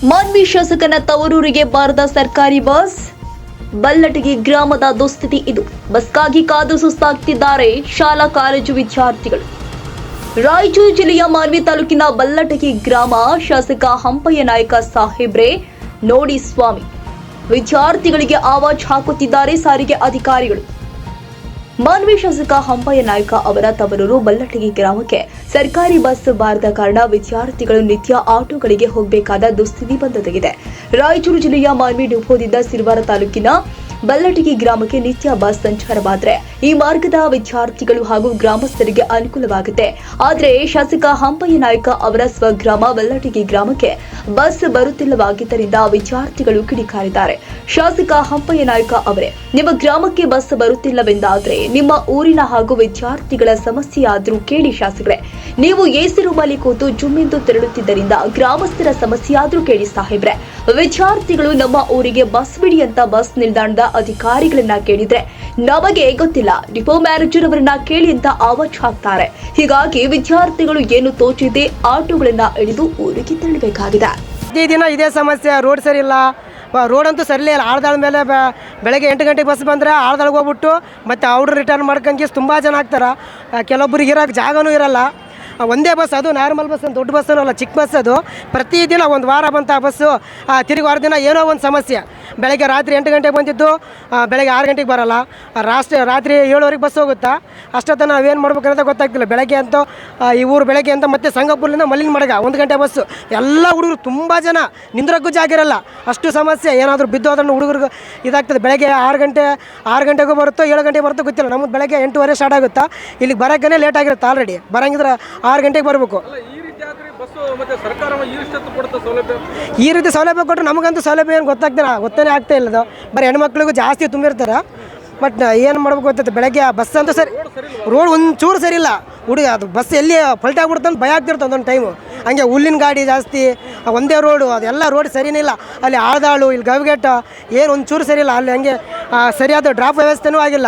ಮಾನ್ವಿ ಶಾಸಕನ ತವರೂರಿಗೆ ಬಾರದ ಸರ್ಕಾರಿ ಬಸ್. ಬಲ್ಲಟಗಿ ಗ್ರಾಮದ ದುಸ್ಥಿತಿ ಇದು. ಬಸ್ಗಾಗಿ ಕಾದು ಸುಸ್ತಾಗ್ತಿದ್ದಾರೆ ಶಾಲಾ ಕಾಲೇಜು ವಿದ್ಯಾರ್ಥಿಗಳು. ರಾಯಚೂರು ಜಿಲ್ಲೆಯ ಮಾನ್ವಿ ತಾಲೂಕಿನ ಬಲ್ಲಟಗಿ ಗ್ರಾಮ ಶಾಸಕ ಹಂಪಯ್ಯ ನಾಯಕ ಸಾಹೇಬ್ರೆ ನೋಡಿ ಸ್ವಾಮಿ. ವಿದ್ಯಾರ್ಥಿಗಳಿಗೆ ಆವಾಜ್ ಹಾಕುತ್ತಿದ್ದಾರೆ ಸಾರಿಗೆ ಅಧಿಕಾರಿಗಳು. ಮಾನ್ವಿ ಶಾಸಕ ಹಂಪಯ್ಯ ನಾಯಕ ಅವರ ತವರೂರು ಬಲ್ಲಟಗಿ ಗ್ರಾಮಕ್ಕೆ ಸರ್ಕಾರಿ ಬಸ್ ಬಾರದ ಕಾರಣ ವಿದ್ಯಾರ್ಥಿಗಳು ನಿತ್ಯ ಆಟೋಗಳಿಗೆ ಹೋಗಬೇಕಾದ ದುಸ್ಥಿತಿ ಬಂದೊದಗಿದೆ. ರಾಯಚೂರು ಜಿಲ್ಲೆಯ ಮಾನ್ವಿ ಡಿಪೋದಿಂದ ಸಿರವಾರ ತಾಲೂಕಿನ ಬಲ್ಲಟಗಿ ಗ್ರಾಮಕ್ಕೆ ನಿತ್ಯ ಬಸ್ ಸಂಚಾರವಾದರೆ ಈ ಮಾರ್ಗದ ವಿದ್ಯಾರ್ಥಿಗಳು ಹಾಗೂ ಗ್ರಾಮಸ್ಥರಿಗೆ ಅನುಕೂಲವಾಗುತ್ತೆ. ಆದರೆ ಶಾಸಕ ಹಂಪಯ್ಯ ನಾಯಕ ಅವರ ಸ್ವಗ್ರಾಮ ಬಲ್ಲಟಗಿ ಗ್ರಾಮಕ್ಕೆ ಬಸ್ ಬರುತ್ತಿಲ್ಲವಾಗಿದ್ದರಿಂದ ವಿದ್ಯಾರ್ಥಿಗಳು ಕಿಡಿಕಾರಿದ್ದಾರೆ. ಶಾಸಕ ಹಂಪಯ್ಯ ನಾಯಕ ಅವರೇ, ನಿಮ್ಮ ಗ್ರಾಮಕ್ಕೆ ಬಸ್ ಬರುತ್ತಿಲ್ಲವೆಂದಾದ್ರೆ ನಿಮ್ಮ ಊರಿನ ಹಾಗೂ ವಿದ್ಯಾರ್ಥಿಗಳ ಸಮಸ್ಯೆಯಾದರೂ ಕೇಳಿ ಶಾಸಕರೇ. ನೀವು ಎಸಿ ರೂಮಲ್ಲಿ ಕೂತು ಜುಮ್ಮೆಂದು ತೆರಳುತ್ತಿದ್ದರಿಂದ ಗ್ರಾಮಸ್ಥರ ಸಮಸ್ಯೆಯಾದರೂ ಕೇಳಿ ಸಾಹೇಬ್ರೆ. ವಿದ್ಯಾರ್ಥಿಗಳು ನಮ್ಮ ಊರಿಗೆ ಬಸ್ ಬಿಡಿ ಅಂತ ಬಸ್ ನಿಲ್ದಾಣದ ಅಧಿಕಾರಿಗಳನ್ನ ಕೇಳಿದ್ರೆ ನಮಗೆ ಗೊತ್ತಿಲ್ಲ, ಡಿಪೋ ಮ್ಯಾನೇಜರ್ ಅವರನ್ನ ಕೇಳಿ ಅಂತ ಆವಾಜ್ ಹಾಕ್ತಾರೆ. ಹೀಗಾಗಿ ವಿದ್ಯಾರ್ಥಿಗಳು ಏನು ತೋಚಿದೆ ಆಟೋಗಳನ್ನ ಇಳಿದು ಊರಿಗೆ ತೆರಳಬೇಕಾಗಿದೆ. ಪ್ರತಿದಿನ ಇದೇ ಸಮಸ್ಯೆ. ರೋಡ್ ಸರಿ ಇಲ್ಲ, ರೋಡ್ ಅಂತೂ ಸರಿಲೇ ಇಲ್ಲ. ಆಳ್ದಾಳ ಮೇಲೆ ಬೆಳಗ್ಗೆ 8 ಗಂಟೆಗೆ ಬಸ್ ಬಂದರೆ ಆಳ್ದಾಳಿಗೆ ಹೋಗ್ಬಿಟ್ಟು ಮತ್ತು ಅವ್ರು ರಿಟರ್ನ್ ಮಾಡ್ಕೊಂಡ್ಗೆ ತುಂಬ ಜನ ಆಗ್ತಾರೆ. ಕೆಲವೊಬ್ಬರಿಗೆ ಇರೋಕ್ಕೆ ಜಾಗನೂ ಇರಲ್ಲ. ಒಂದೇ ಬಸ್, ಅದು ನಾರ್ಮಲ್ ಬಸ್, ದೊಡ್ಡ ಬಸ್ಸೂ ಅಲ್ಲ, ಚಿಕ್ಕ ಬಸ್. ಅದು ಪ್ರತಿದಿನ ಒಂದು ವಾರ ಬಂತ ಬಸ್ಸು, ತಿರುಗಿ ವಾರ ದಿನ ಏನೋ ಒಂದು ಸಮಸ್ಯೆ. ಬೆಳಗ್ಗೆ ರಾತ್ರಿ 8 ಗಂಟೆಗೆ ಬಂದಿದ್ದು ಬೆಳಗ್ಗೆ 6 ಗಂಟೆಗೆ ಬರೋಲ್ಲ. ರಾತ್ರಿ 7ವರೆಗೆ ಬಸ್ ಹೋಗುತ್ತಾ. ಅಷ್ಟೊತ್ತ ನಾವೇನು ಮಾಡ್ಬೇಕನ್ನೋದು ಗೊತ್ತಾಗ್ತಿಲ್ಲ. ಬೆಳಗ್ಗೆ ಅಂತೂ ಈ ಊರು ಬೆಳಗ್ಗೆ ಅಂತ ಮತ್ತೆ ಸಂಗಪುರದಿಂದ ಮಲ್ಲಿನ ಮಡಗ 1 ಗಂಟೆ ಬಸ್ಸು. ಎಲ್ಲ ಹುಡುಗರು ತುಂಬ ಜನ, ನಿಂದ್ರಕ್ಕೂ ಜಾಗ ಇರಲ್ಲ, ಅಷ್ಟು ಸಮಸ್ಯೆ. ಏನಾದರೂ ಬಿದ್ದು ಅದನ್ನು ಹುಡುಗರಿಗೆ ಇದಾಗ್ತದೆ. ಬೆಳಗ್ಗೆ 6 ಗಂಟೆಗೂ ಬರುತ್ತೋ 7 ಗಂಟೆಗೆ ಬರುತ್ತೋ ಗೊತ್ತಿಲ್ಲ. ನಮ್ಮದು ಬೆಳಗ್ಗೆ 8:30 ಸ್ಟಾರ್ಟ್ ಆಗುತ್ತಾ. ಇಲ್ಲಿಗೆ ಬರೋಕ್ಕೇ ಲೇಟ್ ಆಗಿರುತ್ತೆ. ಆಲ್ರೆಡಿ ಬರೋಂಗಿದ್ರೆ 6 ಗಂಟೆಗೆ ಬರಬೇಕು. ಈ ರೀತಿ ಸೌಲಭ್ಯ ಕೊಟ್ಟರೆ ನಮಗಂತೂ ಸೌಲಭ್ಯ ಏನು ಗೊತ್ತೇ ಆಗ್ತಾ ಇಲ್ಲದು. ಬರೀ ಹೆಣ್ಮಕ್ಳಿಗೂ ಜಾಸ್ತಿ ತುಂಬಿರ್ತಾರೆ. ಬಟ್ ಏನು ಮಾಡ್ಬೇಕು ಗೊತ್ತೈತೆ. ಬೆಳಗ್ಗೆ ಬಸ್ ಅಂತೂ ಸರಿ, ರೋಡ್ ಒಂಚೂರು ಸರಿ ಇಲ್ಲ. ಅದು ಬಸ್ ಎಲ್ಲಿ ಪಲ್ಟಾಗ್ಬಿಡುತ್ತೆ ಅಂತ ಭಯ ಆಗ್ತಿರುತ್ತೆ ಒಂದೊಂದು ಟೈಮು. ಹಂಗೆ ಹುಲ್ಲಿನ ಗಾಡಿ ಜಾಸ್ತಿ, ಒಂದೇ ರೋಡು, ಅದೆಲ್ಲ ರೋಡ್ ಸರಿನೇ ಇಲ್ಲ. ಅಲ್ಲಿ ಆಳ್ದಾಳು, ಇಲ್ಲಿ ಗವಿಗೇಟ ಏನು ಒಂಚೂರು ಸರಿ ಇಲ್ಲ. ಅಲ್ಲಿ ಹಂಗೆ ಸರಿಯಾದ ಡ್ರಾಪ್ ವ್ಯವಸ್ಥೆನೂ ಆಗಿಲ್ಲ.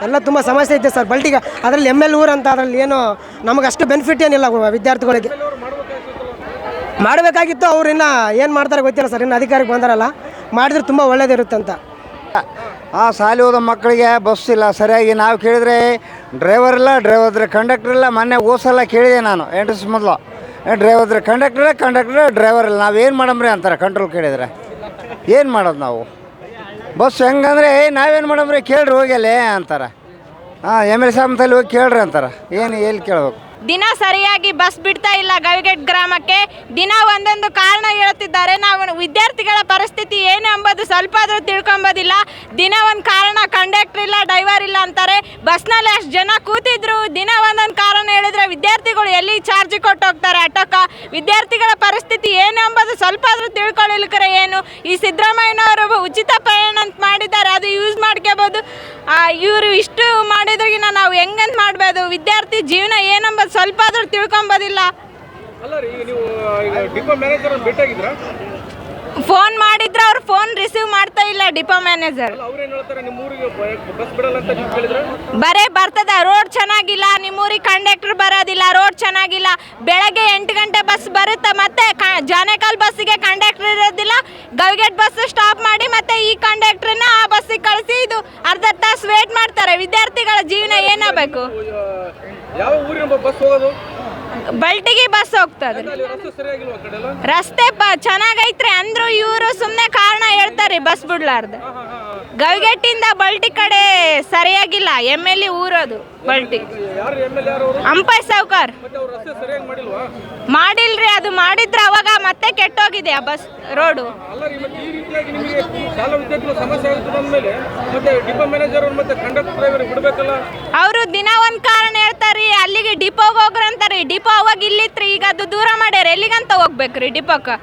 ಎಲ್ಲ ತುಂಬ ಸಮಸ್ಯೆ ಐತೆ ಸರ್ ಬಲ್ಟಿಗೆ. ಅದರಲ್ಲಿ ML ಊರು ಅಂತ, ಅದರಲ್ಲಿ ಏನು ನಮಗಷ್ಟು ಬೆನಿಫಿಟ್ ಏನಿಲ್ಲ ವಿದ್ಯಾರ್ಥಿಗಳಿಗೆ. ಮಾಡಬೇಕಾಗಿತ್ತು. ಅವ್ರು ಇನ್ನೂ ಏನು ಮಾಡ್ತಾರೆ ಗೊತ್ತಿಲ್ಲ ಸರ್. ಇನ್ನು ಅಧಿಕಾರಕ್ಕೆ ಬಂದಾರಲ್ಲ, ಮಾಡಿದ್ರೆ ತುಂಬ ಒಳ್ಳೇದಿರುತ್ತೆ ಅಂತ. ಶಾಲೆ ಹೋದ ಮಕ್ಕಳಿಗೆ ಬಸ್ ಇಲ್ಲ ಸರಿಯಾಗಿ. ನಾವು ಕೇಳಿದರೆ ಡ್ರೈವರ್ ಇಲ್ಲ, ಕಂಡಕ್ಟರ್ ಇಲ್ಲ. ಮೊನ್ನೆ ಸಲ ಕೇಳಿದೆ ನಾನು 8 ವರ್ಷ ಮೊದಲು. ಕಂಡಕ್ಟರ್ ಡ್ರೈವರ್ ಇಲ್ಲ. ನಾವೇನು ಮಾಡಮ್ರಿ ಅಂತಾರೆ ಕಂಟ್ರೋಲ್ ಕೇಳಿದರೆ. ಏನು ಮಾಡೋದು ನಾವು? ಬಸ್ ಹೆಂಗಂದ್ರೆ ನಾವೇನು ಮಾಡಮ್ರಿ ಕೇಳ್ರಿ ಹೋಗ್ಯಲ್ಲೇ ಅಂತಾರೆ. ML ಸಾಮಂತಲ್ಲಿ ಹೋಗಿ ಕೇಳ್ರಿ ಅಂತಾರೆ. ಎಲ್ಲಿ ಕೇಳ್ಬೇಕು? ದಿನ ಸರಿಯಾಗಿ ಬಸ್ ಬಿಡ್ತಾ ಇಲ್ಲ ಗವಿಗೇಟ್ ಗ್ರಾಮಕ್ಕೆ. ದಿನ ಒಂದೊಂದು ಕಾರಣ ಹೇಳ್ತಿದ್ದಾರೆ. ನಾವು ವಿದ್ಯಾರ್ಥಿಗಳ ಪರಿಸ್ಥಿತಿ ಏನು ಎಂಬುದು ಸ್ವಲ್ಪ ಆದರೂ ತಿಳ್ಕೊಂಬೋದಿಲ್ಲ. ದಿನ ಒಂದು ಕಾರಣ, ಕಂಡಕ್ಟರ್ ಇಲ್ಲ, ಡ್ರೈವರ್ ಇಲ್ಲ ಅಂತಾರೆ. ಬಸ್ನಲ್ಲಿ ಅಷ್ಟು ಜನ ಕೂತಿದ್ರು. ದಿನ ಒಂದೊಂದು ಕಾರಣ ಹೇಳಿದ್ರೆ ವಿದ್ಯಾರ್ಥಿಗಳು ಎಲ್ಲಿ ಚಾರ್ಜ್ ಕೊಟ್ಟು ಹೋಗ್ತಾರೆ ಆಟೋಕ್ಕೆ? ವಿದ್ಯಾರ್ಥಿಗಳ ಪರಿಸ್ಥಿತಿ ಏನು ಎಂಬುದು ಸ್ವಲ್ಪ ಆದರೂ ತಿಳ್ಕೊಳ್ಳಿಕ್ರೆ ಏನು? ಈ ಸಿದ್ದರಾಮಯ್ಯನವರು ಉಚಿತ ಪ್ರಯಾಣ ಅಂತ ಮಾಡಿದ್ದಾರೆ, ಅದು ಯೂಸ್ ಮಾಡ್ಕೋಬೋದು. ಇವರು ಇಷ್ಟು ಮಾಡಿದ್ರಿಗಿನ ನಾವು ಹೆಂಗಂತ ಮಾಡ್ಬೋದು? ವಿದ್ಯಾರ್ಥಿ ಜೀವನ ಏನಂಬ ಸ್ವಲ್ಪ ಆದ್ರೂ ತಿಳ್ಕೊಂಬೋದಿಲ್ಲ. ಫೋನ್ ಮಾಡಿದ್ರೆ ಅವ್ರು ಫೋನ್ ರಿಸೀವ್ ಮಾಡ್ತಾ ಇಲ್ಲ ಡಿಪೋ ಮ್ಯಾನೇಜರ್. ಬರೇ ಬರ್ತದ, ರೋಡ್ ಚೆನ್ನಾಗಿಲ್ಲ, ನಿಮ್ಮೂರಿಗೆ ಕಂಡಕ್ಟರ್ ಬರೋದಿಲ್ಲ, ರೋಡ್ ಚೆನ್ನಾಗಿಲ್ಲ. ಬೆಳಗ್ಗೆ 8 ಗಂಟೆ ಬಸ್ ಬರುತ್ತೆ, ಮತ್ತೆ ಜಾನೇಕಲ್ ಬಸ್ಸಿಗೆ ಕಂಡಕ್ಟರ್ ಇರೋದಿಲ್ಲ. ಗವಿಗೇಟ್ ಬಸ್ ಸ್ಟಾಪ್ ಮಾಡಿ ಮತ್ತೆ ಈ ಕಂಡಕ್ಟರ್ನ ಆ ಬಸ್ಸಿಗೆ ಕಳಿಸಿ ಇದು ಅರ್ಧ ತಾಸು ವೇಟ್ ಮಾಡ್ತಾರೆ. ವಿದ್ಯಾರ್ಥಿಗಳ ಜೀವನ ಏನಾಗಬೇಕು? ಬಲ್ಟಿಗೆ ಬಸ್ ಹೋಗ್ತದೆ. ರಸ್ತೆ ಚೆನ್ನಾಗೈತ್ರಿ ಅಂದ್ರು ಇವರು ಸುಮ್ಮನೆ ಕಾರಣ ಹೇಳ್ತಾರೆ ಬಸ್ ಬಿಡ್ಲಾರ್ದ. ಗವಿಗೇಟಿಂದ ಬಲ್ಟಿ ಕಡೆ ಸರಿಯಾಗಿಲ್ಲ. ML ಊರೋದು ಬಲ್ಟಿ. ಹಂಪಯ್ಯ ಸಾವ್ಕಾರ್ ಮಾಡಿಲ್ರಿ. ಅದು ಮಾಡಿದ್ರೆ ಅವಾಗ ಮತ್ತೆ ಕೆಟ್ಟೋಗಿದೆ ಆ ಬಸ್ ರೋಡು. ಅವರು ದಿನ ಒಂದು ಕಾರಣ ಹೇಳ್ತಾರೆ. ಅಲ್ಲಿಗೆ ಡಿಪೋಗೆ ಹೋಗ್ರಂತಾರೆ. ಡಿಪೋ ಅವಾಗ ಇಲ್ಲಿತ್ರಿ, ಈಗ ಅದು ದೂರ ಮಾಡ್ಯಾರ. ಎಲ್ಲಿಗಂತ ಹೋಗ್ಬೇಕ್ರಿ ಡಿಪೋಕ್ಕೆ?